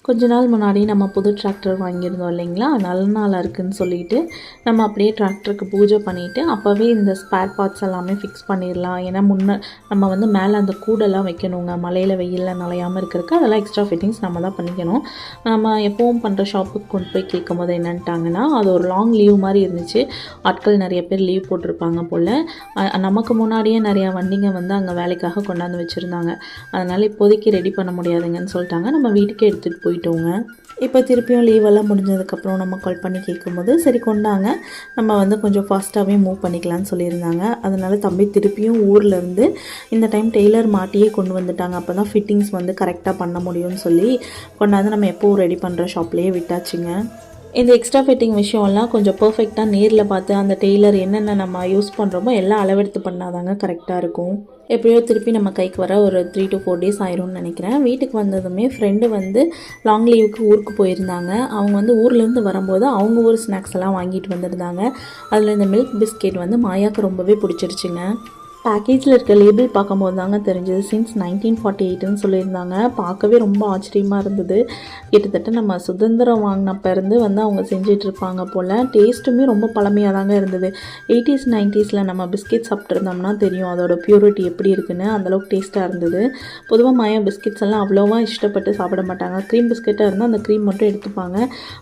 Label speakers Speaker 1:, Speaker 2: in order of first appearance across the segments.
Speaker 1: கொஞ்ச நாள் முன்னாடி நம்ம புது டிராக்டர் வாங்கியிருந்தோம் இல்லைங்களா, நல்ல நாளாக இருக்குதுன்னு சொல்லிட்டு நம்ம அப்படியே டிராக்டருக்கு பூஜை பண்ணிவிட்டு அப்போவே இந்த ஸ்பேர் பார்ட்ஸ் எல்லாமே ஃபிக்ஸ் பண்ணிடலாம். ஏன்னா நம்ம வந்து மேலே அந்த கூடெல்லாம் வைக்கணுங்க, மழையில் வெயிலில் நனையாமல் இருக்கிறதுக்கு. அதெல்லாம் எக்ஸ்ட்ரா ஃபிட்டிங்ஸ் நம்ம தான் பண்ணிக்கணும். நம்ம எப்போவும் பண்ணுற ஷாப்புக்கு கொண்டு போய் கேட்கும் போது என்னன்ட்டாங்கன்னா, அது ஒரு லாங் லீவ் மாதிரி இருந்துச்சு. ஆட்கள் நிறைய பேர் லீவ் போட்டிருப்பாங்க போல். நமக்கு முன்னாடியே நிறையா வண்டிங்க வந்து அங்கே வேலைக்காக கொண்டாந்து வச்சுருந்தாங்க. அதனால் இப்போதைக்கு ரெடி பண்ண முடியாதுங்கன்னு சொல்லிட்டாங்க. நம்ம வீட்டுக்கே எடுத்துகிட்டு போயிட்டோங்க. இப்போ திருப்பியும் லீவெல்லாம் முடிஞ்சதுக்கப்புறம் நம்ம கால் பண்ணி கேட்கும்போது சரி கொண்டாங்க, நம்ம வந்து கொஞ்சம் ஃபாஸ்ட்டாகவே மூவ் பண்ணிக்கலான்னு சொல்லியிருந்தாங்க. அதனால் தம்பி திருப்பியும் ஊர்லேருந்து இந்த டைம் டெய்லர் மாட்டியே கொண்டு வந்துட்டாங்க. அப்போ தான் ஃபிட்டிங்ஸ் வந்து கரெக்டாக பண்ண முடியும்னு சொல்லி கொண்டாந்து நம்ம எப்போவும் ரெடி பண்ணுற ஷாப்லேயே விட்டாச்சுங்க. இந்த எக்ஸ்ட்ரா ஃபிட்டிங் விஷயம்லாம் கொஞ்சம் பர்ஃபெக்டாக நேரில் பார்த்து அந்த டெய்லர் என்னென்ன நம்ம யூஸ் பண்ணுறோமோ எல்லாம் அளவெடுத்து பண்ணாதாங்க கரெக்டாக இருக்கும். எப்படியோ திருப்பி நம்ம கைக்கு வர ஒரு 3 to 4 days ஆயிரும்னு நினைக்கிறேன். வீட்டுக்கு வந்ததுமே ஃப்ரெண்டு வந்து லாங் லீவுக்கு ஊருக்கு போயிருந்தாங்க. அவங்க வந்து ஊர்லேருந்து வரும்போது அவங்க ஊர் ஸ்நாக்ஸ் எல்லாம் வாங்கிட்டு வந்திருந்தாங்க. அதில் இந்த மில்க் பிஸ்கெட் வந்து மாயாவுக்கு ரொம்பவே பிடிச்சிருச்சுங்க. பேக்கேஜில் இருக்க லேபிள் பார்க்கும்போது தாங்க தெரிஞ்சது சின்ஸ் 1948ன்னு சொல்லியிருந்தாங்க. பார்க்கவே ரொம்ப ஆச்சரியமாக இருந்தது. கிட்டத்தட்ட நம்ம சுதந்திரம் வாங்கினப்ப இருந்து வந்து அவங்க செஞ்சிட்ருப்பாங்க போல். டேஸ்ட்டுமே ரொம்ப பழமையாக தாங்க இருந்தது. 80s 90ஸ்ல நம்ம பிஸ்கெட் சாப்பிட்ருந்தோம்னா தெரியும் அதோட ப்யூரிட்டி எப்படி இருக்குன்னு. அந்தளவுக்கு டேஸ்ட்டாக இருந்தது. பொதுவாக மாயா பிஸ்கெட்ஸ் எல்லாம் அவ்வளோவா இஷ்டப்பட்டு சாப்பிட மாட்டாங்க. க்ரீம் பிஸ்கெட்டாக இருந்தால் அந்த க்ரீம் மட்டும் எடுத்துப்பாங்க.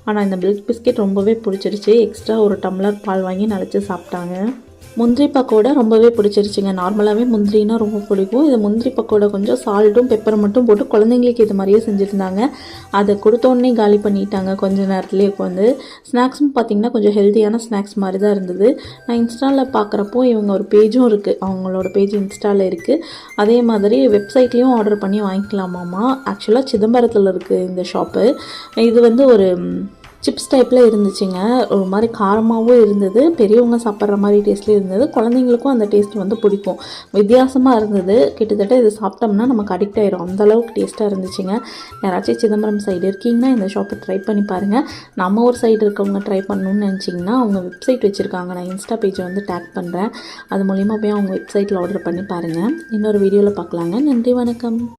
Speaker 1: ஆனால் இந்த மில்க் பிஸ்கெட் ரொம்பவே பிடிச்சிருச்சு. எக்ஸ்ட்ரா ஒரு டம்ளர் பால் வாங்கி நினச்சி சாப்பிட்டாங்க. முந்திரி பக்கோடா ரொம்பவே பிடிச்சிருச்சுங்க. நார்மலாகவே முந்திரினா ரொம்ப பிடிக்கும். இது முந்திரி பக்கோடா கொஞ்சம் சால்ட்டும் பெப்பரை மட்டும் போட்டு குழந்தைங்களுக்கு இது மாதிரியே செஞ்சுருந்தாங்க. அதை கொடுத்தோடனே காலி பண்ணிட்டாங்க கொஞ்சம் நேரத்துலேயே உட்காந்து. ஸ்நாக்ஸும் பார்த்திங்கன்னா கொஞ்சம் ஹெல்த்தியான ஸ்நாக்ஸ் மாதிரி தான் இருந்தது. நான் இன்ஸ்டாவில் பார்க்குறப்போ இவங்க ஒரு பேஜும் இருக்குது, அவங்களோட பேஜ் இன்ஸ்டாவில் இருக்குது. அதே மாதிரி வெப்சைட்லேயும் ஆர்டர் பண்ணி வாங்கிக்கலாமாம்மா. ஆக்சுவலாக சிதம்பரத்தில் இருக்குது இந்த ஷாப்பு. இது வந்து ஒரு சிப்ஸ் டைப்பில் இருந்துச்சுங்க. ஒரு மாதிரி காரமாகவும் இருந்தது, பெரியவங்க சாப்பிட்ற மாதிரி டேஸ்ட்லேயும் இருந்தது. குழந்தைங்களுக்கும் அந்த டேஸ்ட் வந்து பிடிக்கும். வித்தியாசமாக இருந்தது. கிட்டத்தட்ட இது சாப்பிட்டோம்னா நமக்கு அடிக்ட் ஆகிடும், அந்தளவுக்கு டேஸ்ட்டாக இருந்துச்சுங்க. யாராச்சும் சிதம்பரம் சைடு இருக்கீங்கன்னா இந்த ஷாப்பை ட்ரை பண்ணி பாருங்கள். நம்ம ஒரு சைடு இருக்கவங்க ட்ரை பண்ணணும்னு நினச்சிங்கன்னா அவங்க வெப்சைட் வச்சுருக்காங்க. நான் இன்ஸ்டா பேஜை வந்து டேக் பண்ணுறேன். அது மூலிமா போய் அவங்க வெப்சைட்டில் ஆர்டர் பண்ணி பாருங்கள். இன்னொரு வீடியோவில் பார்க்கலாங்க. நன்றி, வணக்கம்.